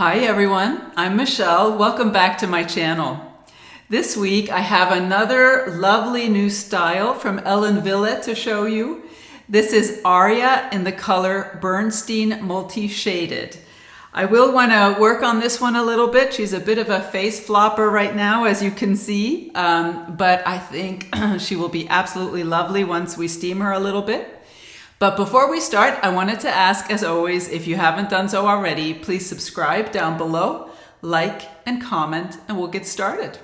Hi everyone, I'm Michelle. Welcome back to my channel. This week I have another lovely new style from Ellen Wille to show you. This is Aria in the color Bernstein Multi Shaded. I will want to work on this one a little bit. She's a bit of a face flopper right now, as you can see, but I think she will be absolutely lovely once we steam her a little bit. But before we start, I wanted to ask, as always, if you haven't done so already, please subscribe down below, like and comment, and we'll get started.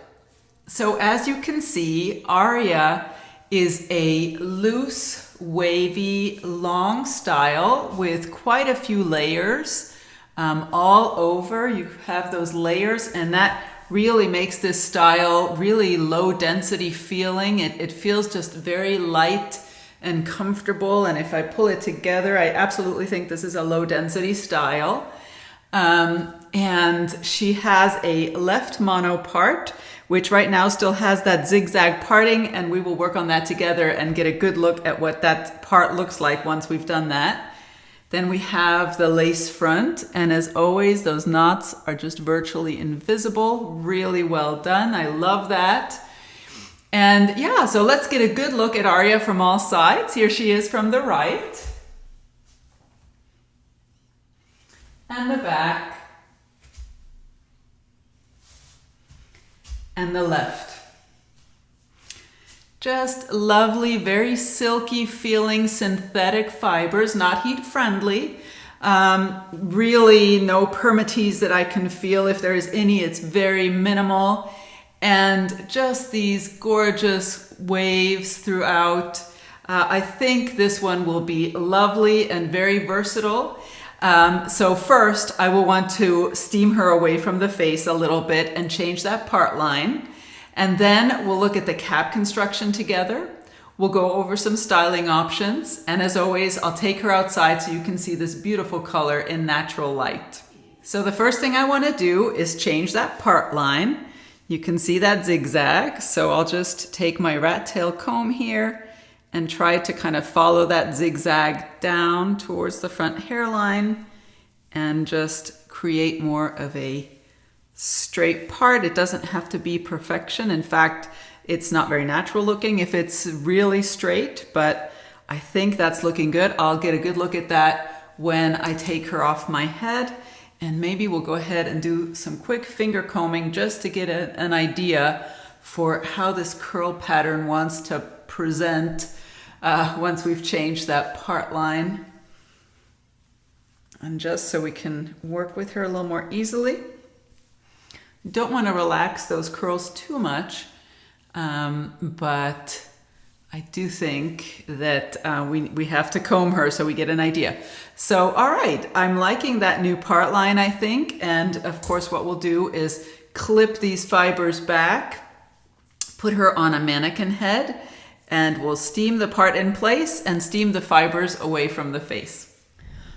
So as you can see, Aria is a loose, wavy, long style with quite a few layers all over. You have those layers, and that really makes this style really low density feeling. It feels just very light and comfortable, and if I pull it together, I absolutely think this is a low density style. And she has a left mono part, which right now still has that zigzag parting, and we will work on that together and get a good look at what that part looks like once we've done that. Then we have the lace front, and as always, those knots are just virtually invisible. Really well done. I love that. And yeah, so let's get a good look at Aria from all sides. Here she is from the right. And the back. And the left. Just lovely, very silky feeling synthetic fibers, not heat friendly. Really no permatease that I can feel. If there is any, it's very minimal. And just these gorgeous waves throughout. I think this one will be lovely and very versatile. So first, I will want to steam her away from the face a little bit and change that part line. And then we'll look at the cap construction together. We'll go over some styling options. And as always, I'll take her outside so you can see this beautiful color in natural light. So the first thing I want to do is change that part line. You can see that zigzag, so I'll just take my rat tail comb here and try to kind of follow that zigzag down towards the front hairline and just create more of a straight part. It doesn't have to be perfection. In fact, it's not very natural looking if it's really straight, but I think that's looking good. I'll get a good look at that when I take her off my head. And maybe we'll go ahead and do some quick finger combing just to get an idea for how this curl pattern wants to present once we've changed that part line. And just so we can work with her a little more easily. Don't want to relax those curls too much, but I do think that we have to comb her so we get an idea. So, all right, I'm liking that new part line, I think. And of course, what we'll do is clip these fibers back, put her on a mannequin head, and we'll steam the part in place and steam the fibers away from the face.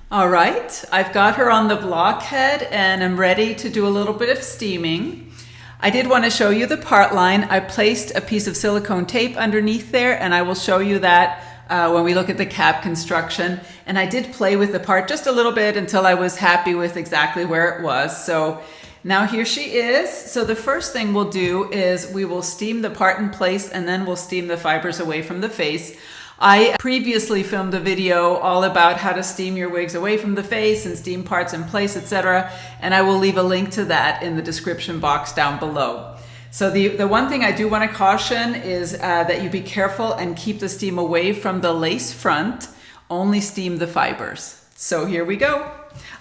All right, I've got her on the block head and I'm ready to do a little bit of steaming. I did want to show you the part line. I placed a piece of silicone tape underneath there, and I will show you that when we look at the cap construction. And I did play with the part just a little bit until I was happy with exactly where it was. So now here she is. So the first thing we'll do is we will steam the part in place, and then we'll steam the fibers away from the face. I previously filmed a video all about how to steam your wigs away from the face and steam parts in place, etc. And I will leave a link to that in the description box down below. So the one thing I do want to caution is that you be careful and keep the steam away from the lace front. Only steam the fibers. So here we go.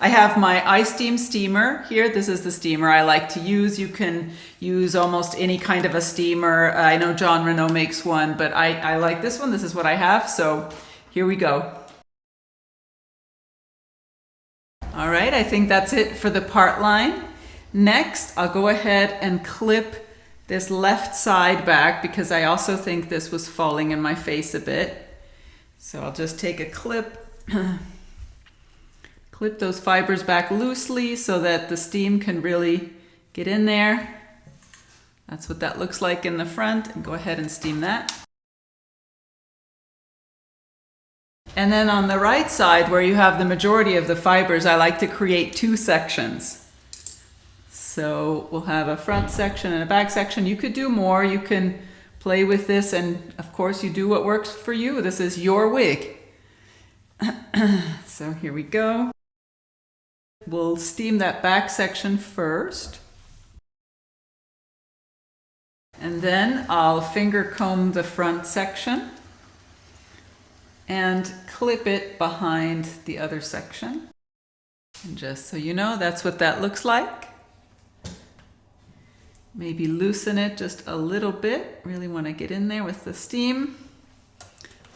I have my iSteam steamer here. This is the steamer I like to use. You can use almost any kind of a steamer. I know John Renault makes one, but I like this one. This is what I have. So here we go. All right, I think that's it for the part line. Next, I'll go ahead and clip this left side back because I also think this was falling in my face a bit. So I'll just take a clip. Clip those fibers back loosely so that the steam can really get in there. That's what that looks like in the front, and go ahead and steam that. And then on the right side, where you have the majority of the fibers, I like to create two sections. So we'll have a front section and a back section. You could do more. You can play with this, and of course you do what works for you. This is your wig. So here we go. We'll steam that back section first. And then I'll finger comb the front section and clip it behind the other section. And just so you know, that's what that looks like. Maybe loosen it just a little bit. Really want to get in there with the steam.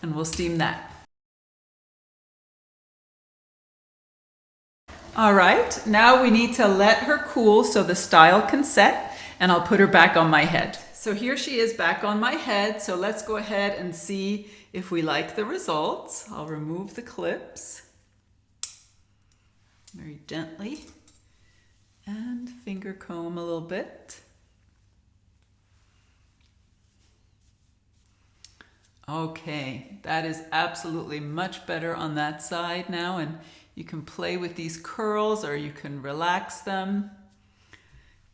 And we'll steam that. All right, now we need to let her cool so the style can set, and I'll put her back on my head. So here she is back on my head. So let's go ahead and see if we like the results. I'll remove the clips very gently and finger comb a little bit. Okay, that is absolutely much better on that side now, and you can play with these curls or you can relax them.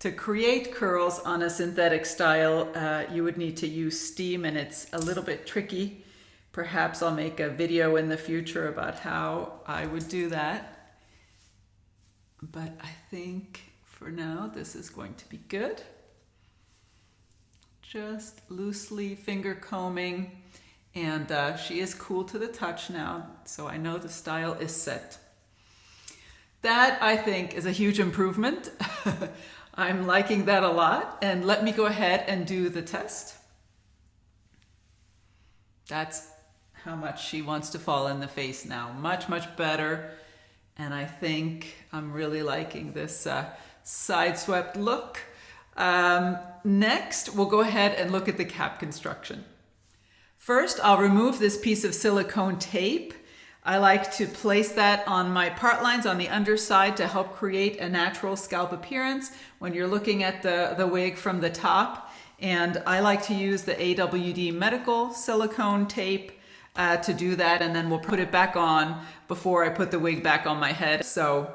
To create curls on a synthetic style, you would need to use steam, and it's a little bit tricky. Perhaps I'll make a video in the future about how I would do that. But I think for now, this is going to be good. Just loosely finger combing, and she is cool to the touch now, so I know the style is set. That, I think, is a huge improvement. I'm liking that a lot, and let me go ahead and do the test. That's how much she wants to fall in the face now. Much, much better. And I think I'm really liking this side swept look. Next, we'll go ahead and look at the cap construction. First, I'll remove this piece of silicone tape. I like to place that on my part lines on the underside to help create a natural scalp appearance when you're looking at the wig from the top. And I like to use the AWD medical silicone tape to do that, and then we'll put it back on before I put the wig back on my head. So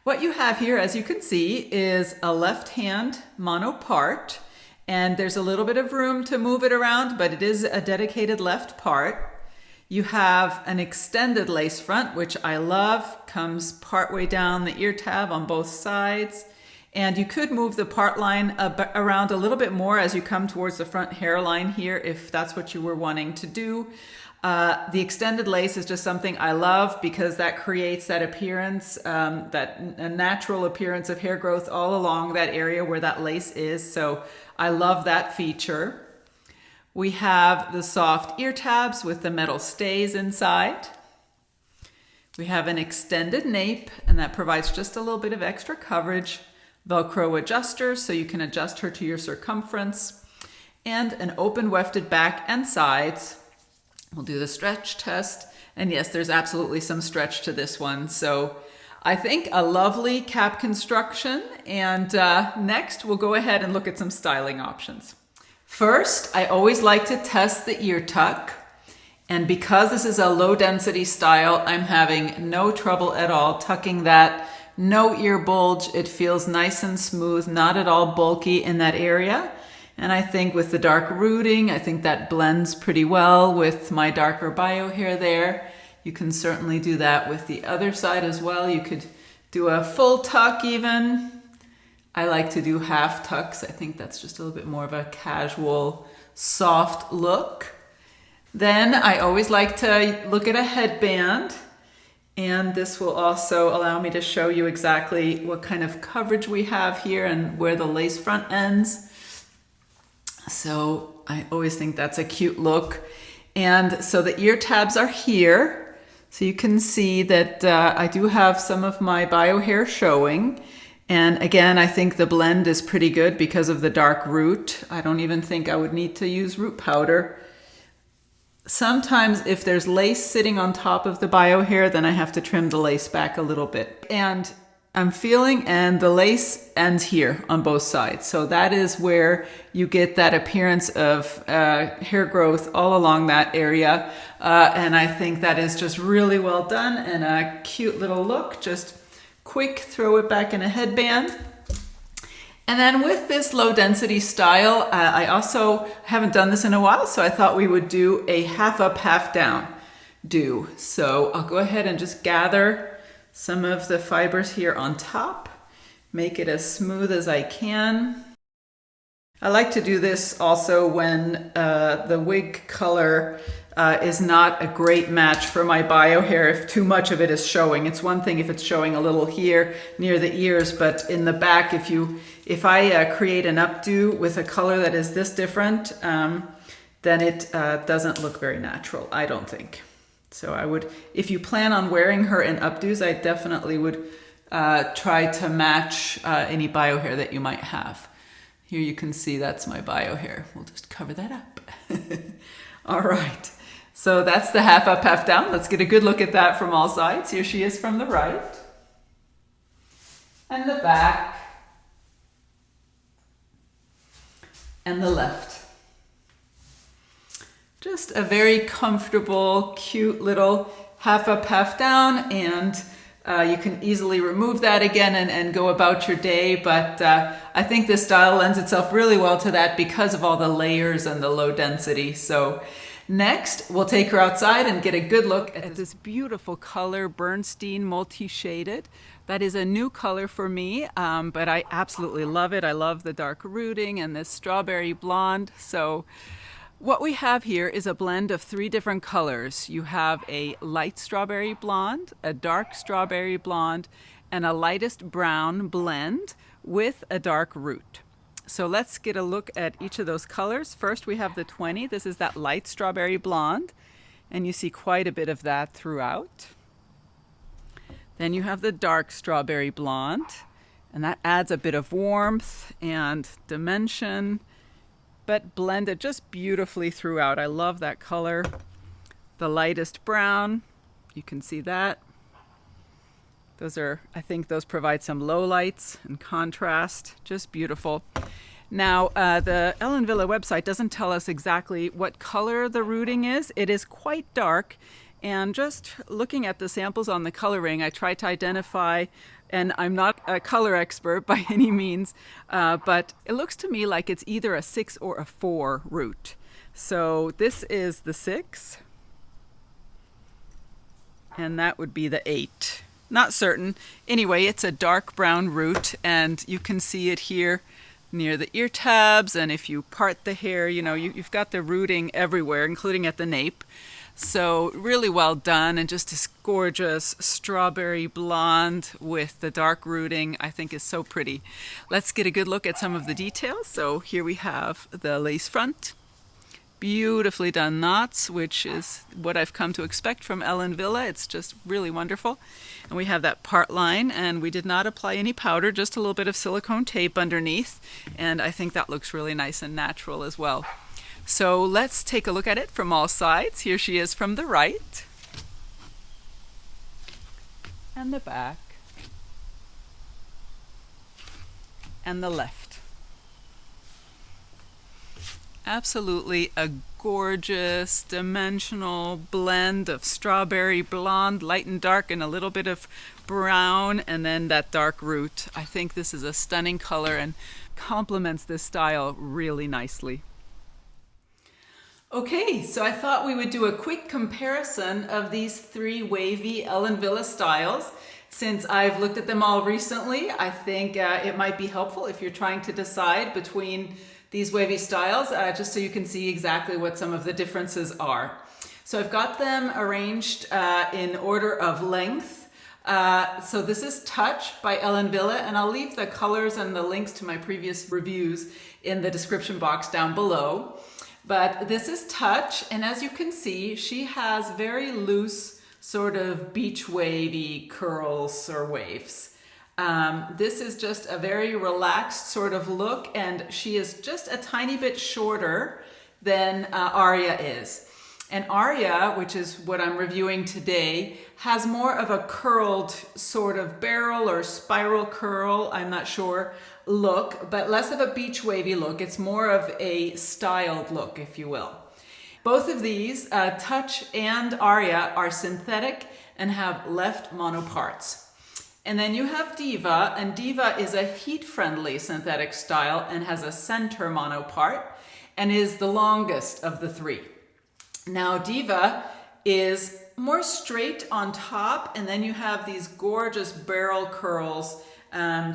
what you have here, as you can see, is a left hand mono part, and there's a little bit of room to move it around, but it is a dedicated left part. You have an extended lace front, which I love, comes partway down the ear tab on both sides. And you could move the part line around a little bit more as you come towards the front hairline here, if that's what you were wanting to do. The extended lace is just something I love because that creates that appearance, that natural appearance of hair growth all along that area where that lace is. So I love that feature. We have the soft ear tabs with the metal stays inside. We have an extended nape, and that provides just a little bit of extra coverage. Velcro adjuster, so you can adjust her to your circumference. And an open wefted back and sides. We'll do the stretch test. And yes, there's absolutely some stretch to this one. So I think a lovely cap construction. And next, we'll go ahead and look at some styling options. First, I always like to test the ear tuck. And because this is a low density style, I'm having no trouble at all tucking that. No ear bulge. It feels nice and smooth, not at all bulky in that area. And I think with the dark rooting, I think that blends pretty well with my darker bio hair there. You can certainly do that with the other side as well. You could do a full tuck even. I like to do half tucks. I think that's just a little bit more of a casual, soft look. Then I always like to look at a headband. And this will also allow me to show you exactly what kind of coverage we have here and where the lace front ends. So I always think that's a cute look. And so the ear tabs are here. So you can see that I do have some of my bio hair showing. And again, I think the blend is pretty good because of the dark root. I don't even think I would need to use root powder. Sometimes if there's lace sitting on top of the bio hair, then I have to trim the lace back a little bit. And I'm feeling, and the lace ends here on both sides. So that is where you get that appearance of hair growth all along that area. And I think that is just really well done and a cute little look. Just quick, throw it back in a headband. And then with this low density style, I also haven't done this in a while, so I thought we would do a half up, half down do. So I'll go ahead and just gather some of the fibers here on top, make it as smooth as I can. I like to do this also when the wig color is not a great match for my bio hair if too much of it is showing. It's one thing if it's showing a little here near the ears, but in the back, if I create an updo with a color that is this different, then it doesn't look very natural, I don't think. So I would, if you plan on wearing her in updos, I definitely would try to match any bio hair that you might have. Here you can see that's my bio hair. We'll just cover that up. All right, so that's the half up, half down. Let's get a good look at that from all sides. Here she is from the right and the back and the left. Just a very comfortable, cute little half up, half down, and you can easily remove that again and go about your day, but I think this style lends itself really well to that because of all the layers and the low density. So next, we'll take her outside and get a good look at this beautiful color, Bernstein Multi Shaded. That is a new color for me, but I absolutely love it. I love the dark rooting and this strawberry blonde. So what we have here is a blend of 3 different colors. You have a light strawberry blonde, a dark strawberry blonde, and a lightest brown blend with a dark root. So let's get a look at each of those colors. First we have the 20. This is that light strawberry blonde, and you see quite a bit of that throughout. Then you have the dark strawberry blonde, and that adds a bit of warmth and dimension, but blended just beautifully throughout. I love that color. The lightest brown, you can see that. Those are, I think those provide some low lights and contrast, just beautiful. Now, the Ellen Wille website doesn't tell us exactly what color the rooting is. It is quite dark, and just looking at the samples on the coloring, I tried to identify, and I'm not a color expert by any means, but it looks to me like it's either a 6 or a 4 root. So this is the 6, and that would be the 8. Not certain. Anyway, it's a dark brown root, and you can see it here near the ear tabs, and if you part the hair, you know, you've got the rooting everywhere, including at the nape. So really well done, and just this gorgeous strawberry blonde with the dark rooting I think is so pretty. Let's get a good look at some of the details. So here we have the lace front, beautifully done knots, which is what I've come to expect from Ellen Wille. It's just really wonderful. And we have that part line, and we did not apply any powder, just a little bit of silicone tape underneath, and I think that looks really nice and natural as well. So let's take a look at it from all sides. Here she is from the right and the back and the left. Absolutely a gorgeous dimensional blend of strawberry blonde, light and dark, and a little bit of brown, and then that dark root. I think this is a stunning color and complements this style really nicely. Okay, so I thought we would do a quick comparison of these 3 wavy Ellen Wille styles. Since I've looked at them all recently, I think it might be helpful if you're trying to decide between these wavy styles, just so you can see exactly what some of the differences are. So I've got them arranged in order of length. So this is Touch by Ellen Wille, and I'll leave the colors and the links to my previous reviews in the description box down below. But this is Touch, and as you can see, she has very loose sort of beach wavy curls or waves. This is just a very relaxed sort of look, and she is just a tiny bit shorter than Aria is. And Aria, which is what I'm reviewing today, has more of a curled sort of barrel or spiral curl, I'm not sure, look, but less of a beach wavy look. It's more of a styled look, if you will. Both of these, Touch and Aria, are synthetic and have left monoparts. And then you have Diva, and Diva is a heat-friendly synthetic style and has a center mono part and is the longest of the three. Now Diva is more straight on top, and then you have these gorgeous barrel curls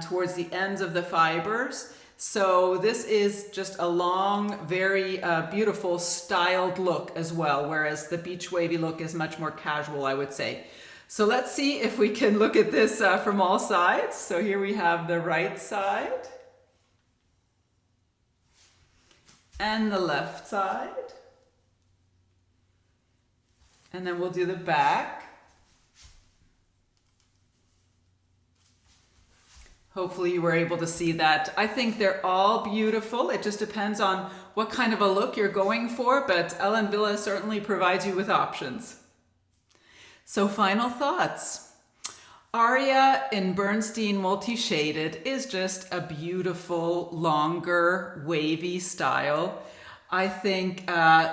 towards the ends of the fibers. So this is just a long, very beautiful styled look as well, whereas the beach wavy look is much more casual, I would say. So let's see if we can look at this from all sides. So here we have the right side and the left side. And then we'll do the back. Hopefully you were able to see that. I think they're all beautiful. It just depends on what kind of a look you're going for, but Ellen Wille certainly provides you with options. So final thoughts. Aria in Bernstein Multi Shaded is just a beautiful, longer, wavy style. I think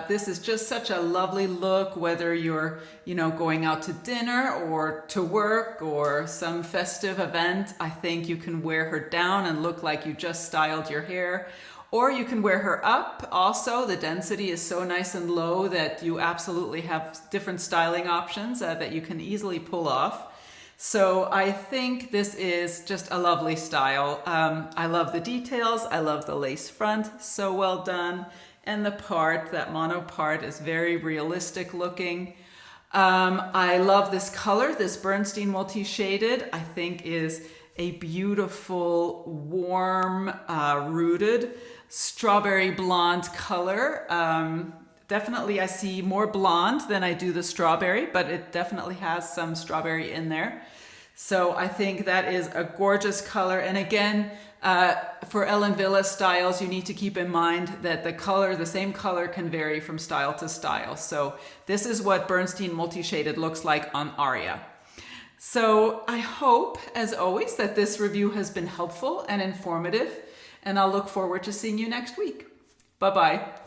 this is just such a lovely look, whether you're, going out to dinner or to work or some festive event. I think you can wear her down and look like you just styled your hair. Or you can wear her up. Also, the density is so nice and low that you absolutely have different styling options that you can easily pull off. So I think this is just a lovely style. I love the details. I love the lace front. So well done. And the part, that mono part, is very realistic looking. I love this color. This Bernstein Multi Shaded, I think, is a beautiful, warm, rooted strawberry blonde color. Definitely I see more blonde than I do the strawberry, but it definitely has some strawberry in there. So I think that is a gorgeous color. And again, for Ellen Wille styles, you need to keep in mind that the same color can vary from style to style. So this is what Bernstein Multi Shaded looks like on Aria. So I hope, as always, that this review has been helpful and informative, and I'll look forward to seeing you next week. Bye-bye.